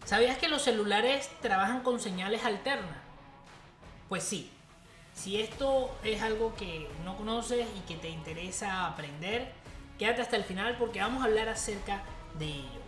¿Sabías que los celulares trabajan con señales alternas? Pues sí, si esto es algo que no conoces y que te interesa aprender, quédate hasta el final porque vamos a hablar acerca de ello.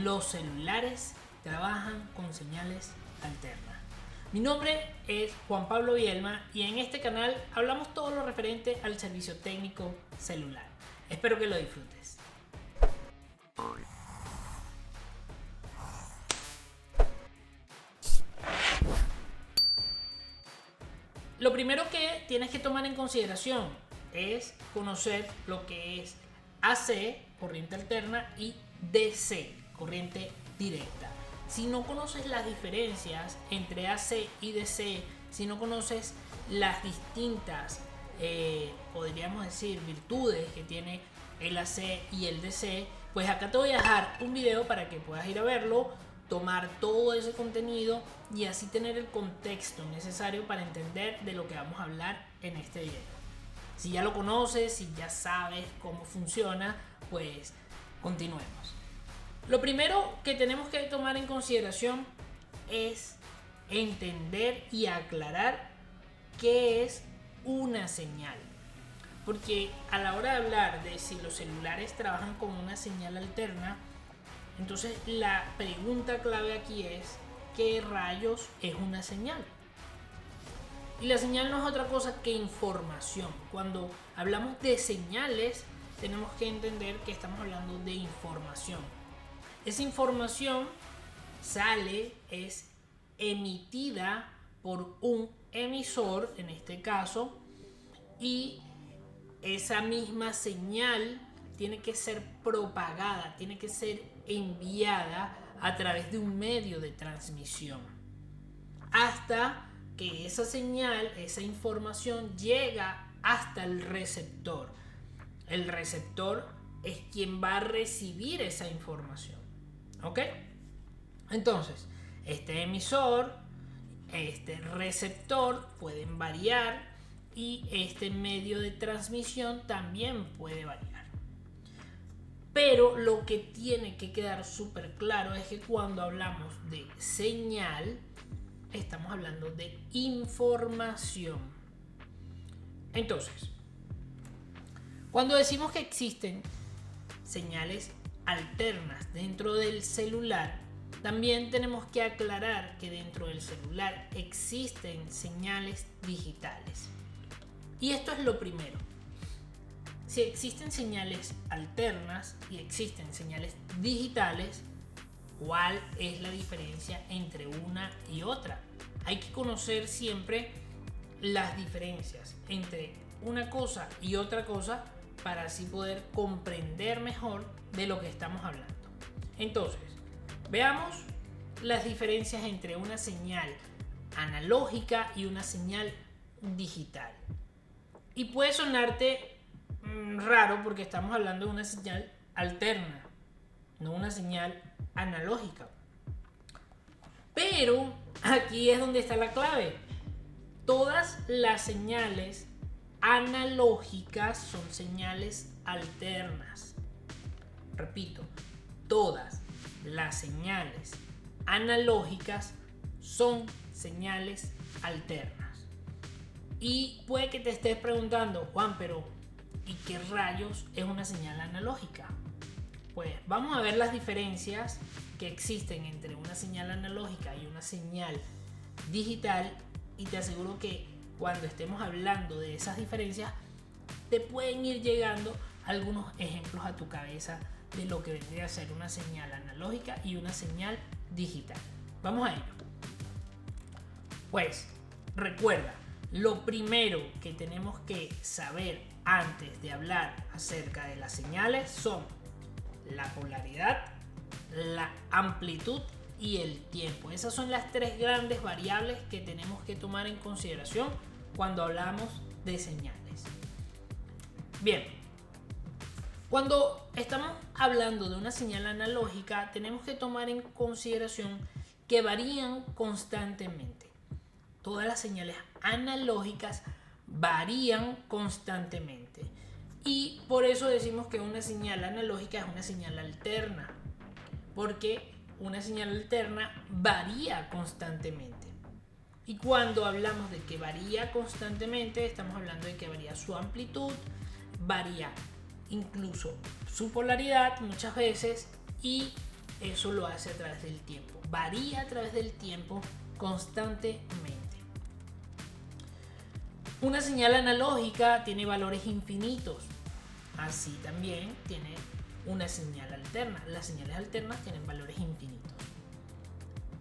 Los celulares trabajan con señales alternas. Mi nombre es Juan Pablo Vielma y en este canal hablamos todo lo referente al servicio técnico celular. Espero que lo disfrutes. Lo primero que tienes que tomar en consideración es conocer lo que es AC, corriente alterna, y DC, corriente directa. Si no conoces las diferencias entre AC y DC, si no conoces las distintas, podríamos decir, virtudes que tiene el AC y el DC, pues acá te voy a dejar un video para que puedas ir a verlo, tomar todo ese contenido y así tener el contexto necesario para entender de lo que vamos a hablar en este video. Si ya lo conoces, si ya sabes cómo funciona, pues continuemos. Lo primero que tenemos que tomar en consideración es entender y aclarar qué es una señal. Porque a la hora de hablar de si los celulares trabajan con una señal alterna, entonces la pregunta clave aquí es ¿qué rayos es una señal? Y la señal no es otra cosa que información. Cuando hablamos de señales tenemos que entender que estamos hablando de información. Esa información es emitida por un emisor, en este caso, y esa misma señal tiene que ser propagada, tiene que ser enviada a través de un medio de transmisión hasta que esa señal, esa información llega hasta el receptor. El receptor es quien va a recibir esa información. ¿Ok? Entonces, este emisor, este receptor pueden variar y este medio de transmisión también puede variar. Pero lo que tiene que quedar súper claro es que cuando hablamos de señal, estamos hablando de información. Entonces, cuando decimos que existen señales alternas dentro del celular, también tenemos que aclarar que dentro del celular existen señales digitales. Y esto es lo primero. Si existen señales alternas y existen señales digitales, ¿cuál es la diferencia entre una y otra? Hay que conocer siempre las diferencias entre una cosa y otra cosa para así poder comprender mejor de lo que estamos hablando. Entonces, veamos las diferencias entre una señal analógica y una señal digital. Y puede sonarte raro porque estamos hablando de una señal alterna, no una señal analógica. Pero aquí es donde está la clave. Todas las señales analógicas son señales alternas. Repito, todas las señales analógicas son señales alternas. Y puede que te estés preguntando, Juan, pero ¿y qué rayos es una señal analógica? Pues vamos a ver las diferencias que existen entre una señal analógica y una señal digital y te aseguro que cuando estemos hablando de esas diferencias te pueden ir llegando algunos ejemplos a tu cabeza de lo que vendría a ser una señal analógica y una señal digital. Vamos a ello. Pues recuerda, lo primero que tenemos que saber antes de hablar acerca de las señales son la polaridad, la amplitud y el tiempo. Esas son las tres grandes variables que tenemos que tomar en consideración cuando hablamos de señales. Bien, cuando estamos hablando de una señal analógica tenemos que tomar en consideración que varían constantemente. Todas las señales analógicas varían constantemente y por eso decimos que una señal analógica es una señal alterna, porque una señal alterna varía constantemente. Y cuando hablamos de que varía constantemente, estamos hablando de que varía su amplitud, varía incluso su polaridad muchas veces, y eso lo hace a través del tiempo. Varía a través del tiempo constantemente. Una señal analógica tiene valores infinitos. Así también tiene una señal alterna. Las señales alternas tienen valores infinitos.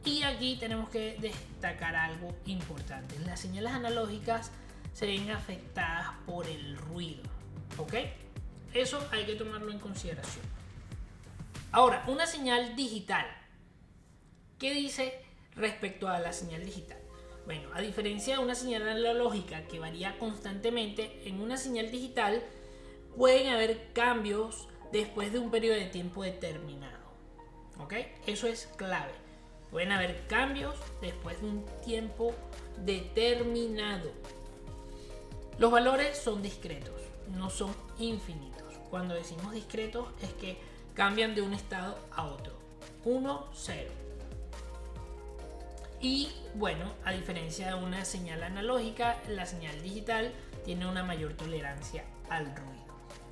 Y aquí tenemos que destacar algo importante. Las señales analógicas se ven afectadas por el ruido. ¿Ok? Eso hay que tomarlo en consideración. Ahora, una señal digital. ¿Qué dice respecto a la señal digital? Bueno, a diferencia de una señal analógica que varía constantemente, en una señal digital pueden haber cambios después de un periodo de tiempo determinado. ¿Ok? Eso es clave. Pueden haber cambios después de un tiempo determinado. Los valores son discretos, no son infinitos. Cuando decimos discretos es que cambian de un estado a otro. 1, 0. Y bueno, a diferencia de una señal analógica, la señal digital tiene una mayor tolerancia al ruido.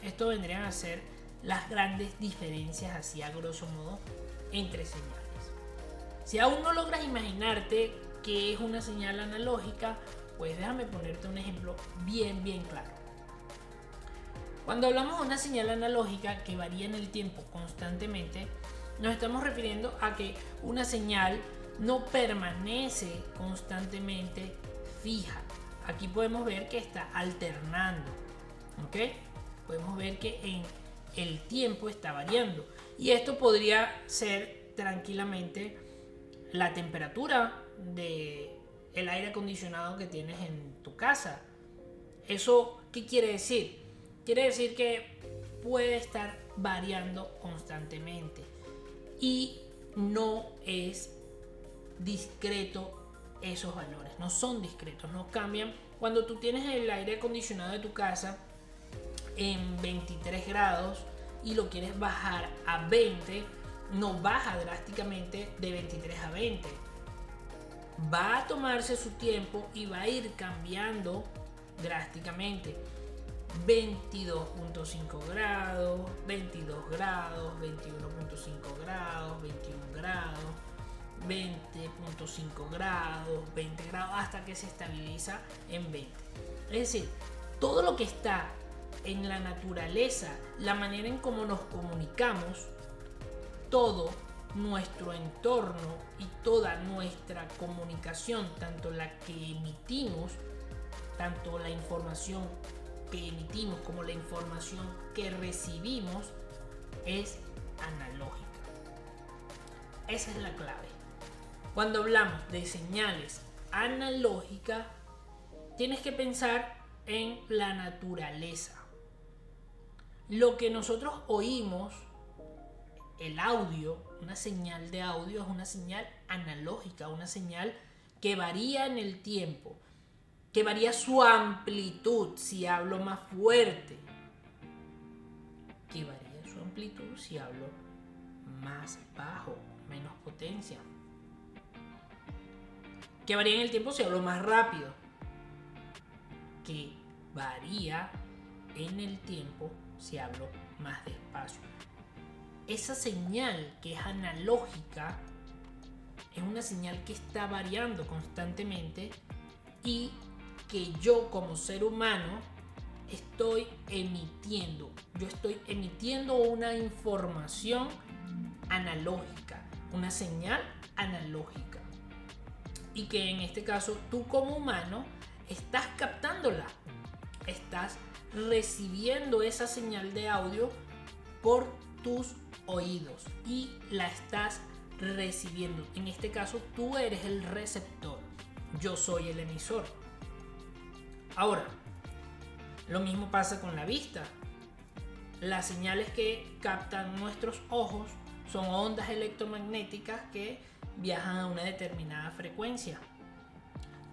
Esto vendrían a ser las grandes diferencias, así a grosso modo, entre señales. Si aún no logras imaginarte qué es una señal analógica, pues déjame ponerte un ejemplo bien claro. Cuando hablamos de una señal analógica que varía en el tiempo constantemente, nos estamos refiriendo a que una señal no permanece constantemente fija. Aquí podemos ver que está alternando. ¿Ok? Podemos ver que en el tiempo está variando. Y esto podría ser tranquilamente la temperatura del aire acondicionado que tienes en tu casa. ¿Eso qué quiere decir? Quiere decir que puede estar variando constantemente y no es discreto esos valores, no son discretos, no cambian. Cuando tú tienes el aire acondicionado de tu casa en 23 grados y lo quieres bajar a 20, no baja drásticamente de 23 a 20. Va a tomarse su tiempo y va a ir cambiando drásticamente. 22.5 grados, 22 grados, 21.5 grados, 21 grados, 20.5 grados, 20 grados, hasta que se estabiliza en 20. Es decir, todo lo que está en la naturaleza, la manera en cómo nos comunicamos, todo nuestro entorno y toda nuestra comunicación, tanto la que emitimos, tanto la información que emitimos como la información que recibimos, es analógica. Esa es la clave. Cuando hablamos de señales analógicas, tienes que pensar en la naturaleza. Lo que nosotros oímos, el audio, una señal de audio, es una señal analógica, una señal que varía en el tiempo, que varía su amplitud si hablo más fuerte, que varía su amplitud si hablo más bajo, menos potencia, que varía en el tiempo si hablo más rápido, que varía en el tiempo si hablo más despacio. Esa señal que es analógica es una señal que está variando constantemente y que yo como ser humano estoy emitiendo. Yo estoy emitiendo una información analógica, una señal analógica. Y que en este caso tú como humano estás captándola. Estás recibiendo esa señal de audio por tus oídos y la estás recibiendo. En este caso tú eres el receptor, yo soy el emisor. Ahora, lo mismo pasa con la vista. Las señales que captan nuestros ojos son ondas electromagnéticas que viajan a una determinada frecuencia.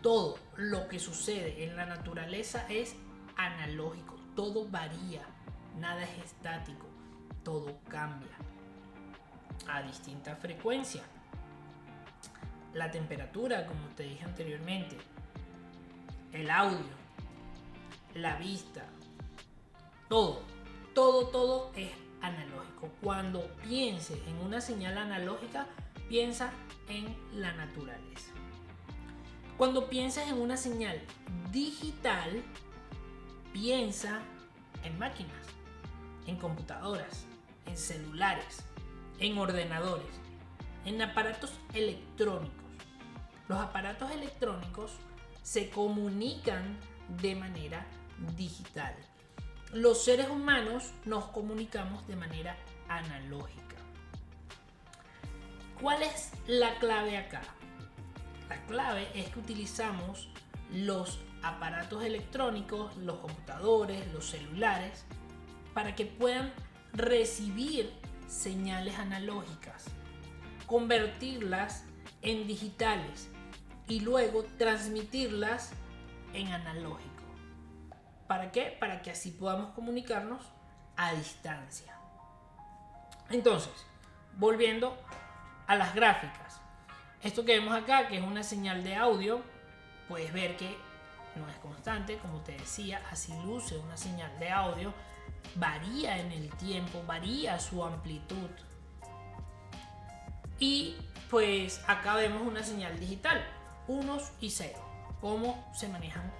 Todo lo que sucede en la naturaleza es analógico, todo varía, nada es estático, todo cambia. a distinta frecuencia. La temperatura, como te dije anteriormente, el audio, la vista, todo es analógico. Cuando pienses en una señal analógica, piensa en la naturaleza. Cuando pienses en una señal digital, piensa en máquinas, en computadoras, en celulares, en ordenadores, en aparatos electrónicos. Los aparatos electrónicos se comunican de manera digital. Los seres humanos nos comunicamos de manera analógica. ¿Cuál es la clave acá? La clave es que utilizamos los aparatos electrónicos, los computadores, los celulares, para que puedan recibir señales analógicas, convertirlas en digitales y luego transmitirlas en analógico. ¿Para qué? Para que así podamos comunicarnos a distancia. Entonces, volviendo a las gráficas. Esto que vemos acá, que es una señal de audio, puedes ver que no es constante, como te decía, así luce una señal de audio, varía en el tiempo, varía su amplitud. Y pues acá vemos una señal digital, unos y ceros, cómo se manejan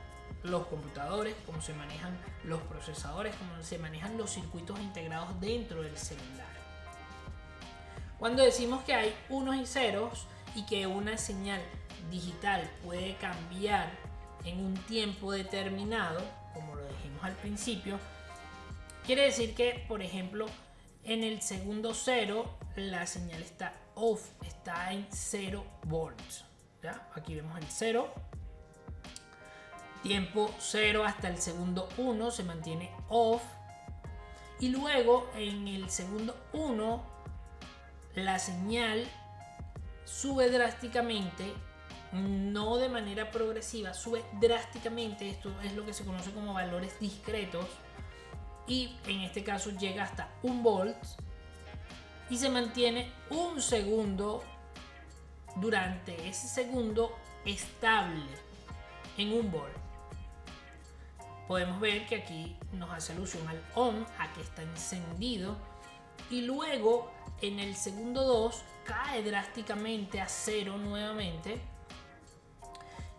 los computadores, cómo se manejan los procesadores, cómo se manejan los circuitos integrados dentro del celular. Cuando decimos que hay unos y ceros y que una señal digital puede cambiar en un tiempo determinado, como lo dijimos al principio, quiere decir que, por ejemplo, en el segundo 0 la señal está off, está en 0 volts. ¿Ya? Aquí vemos el 0. Tiempo 0 hasta el segundo 1 se mantiene off. Y luego en el segundo 1 la señal sube drásticamente, no de manera progresiva, sube drásticamente. Esto es lo que se conoce como valores discretos. Y en este caso llega hasta 1 volt y se mantiene un segundo, durante ese segundo estable en 1 volt. Podemos ver que aquí nos hace alusión al on, a que está encendido, y luego en el segundo 2 cae drásticamente a 0 nuevamente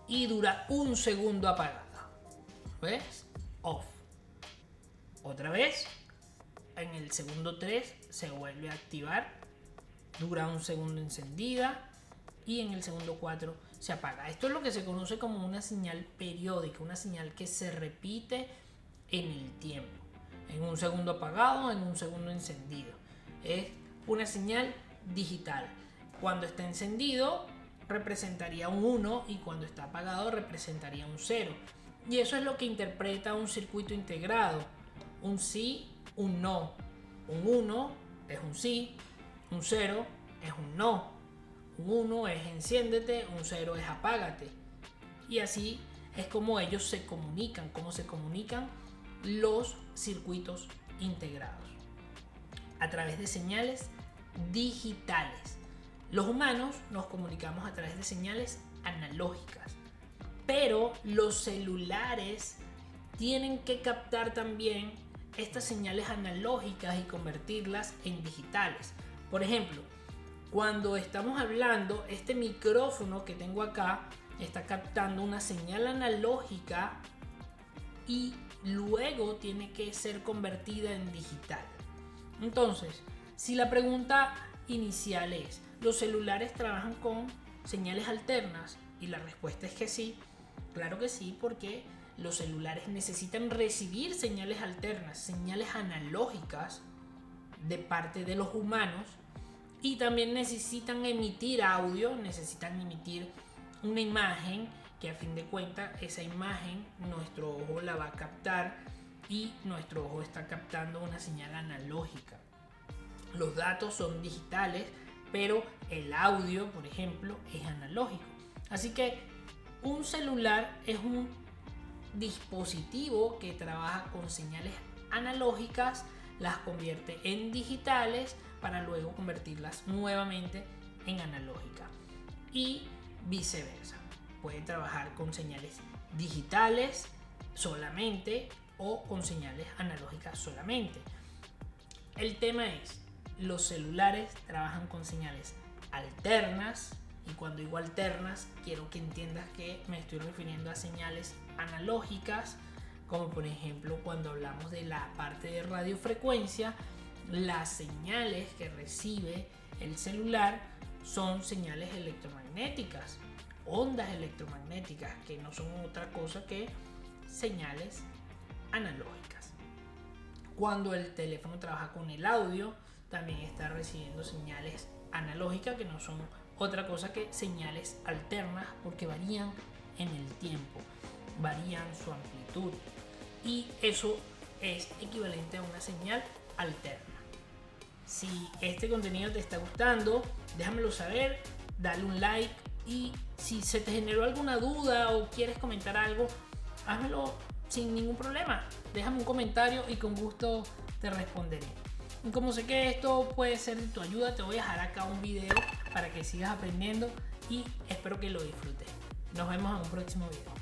y dura un segundo apagada. ¿Ves? Off. Otra vez, en el segundo 3 se vuelve a activar, dura un segundo encendida y en el segundo 4 se apaga. Esto es lo que se conoce como una señal periódica, una señal que se repite en el tiempo. En un segundo apagado, en un segundo encendido. Es una señal digital. Cuando está encendido representaría un 1 y cuando está apagado representaría un 0. Y eso es lo que interpreta un circuito integrado. Un sí, un no. Un 1 es un sí, un 0 es un no. Un 1 es enciéndete, un 0 es apágate. Y así es como ellos se comunican, cómo se comunican los circuitos integrados. A través de señales digitales. Los humanos nos comunicamos a través de señales analógicas. Pero los celulares tienen que captar también estas señales analógicas y convertirlas en digitales. Por ejemplo, cuando estamos hablando, este micrófono que tengo acá está captando una señal analógica y luego tiene que ser convertida en digital. Entonces, si la pregunta inicial es, ¿los celulares trabajan con señales alternas? Y la respuesta es que sí. Claro que sí, porque los celulares necesitan recibir señales alternas, señales analógicas de parte de los humanos, y también necesitan emitir audio, necesitan emitir una imagen que a fin de cuentas esa imagen nuestro ojo la va a captar y nuestro ojo está captando una señal analógica. Los datos son digitales, pero el audio, por ejemplo, es analógico. Así que un celular es un dispositivo que trabaja con señales analógicas, las convierte en digitales para luego convertirlas nuevamente en analógica y viceversa. Puede trabajar con señales digitales solamente o con señales analógicas solamente. El tema es, los celulares trabajan con señales alternas, y cuando digo alternas quiero que entiendas que me estoy refiriendo a señales analógicas, como por ejemplo cuando hablamos de la parte de radiofrecuencia, las señales que recibe el celular son señales electromagnéticas, ondas electromagnéticas, que no son otra cosa que señales analógicas. Cuando el teléfono trabaja con el audio, también está recibiendo señales analógicas, que no son otra cosa que señales alternas, porque varían en el tiempo, varían su amplitud, y eso es equivalente a una señal alterna. Si este contenido te está gustando, déjamelo saber, dale un like, y si se te generó alguna duda o quieres comentar algo, házmelo sin ningún problema. Déjame un comentario y con gusto te responderé. Y como sé que esto puede ser de tu ayuda, te voy a dejar acá un video para que sigas aprendiendo y espero que lo disfrutes. Nos vemos en un próximo video.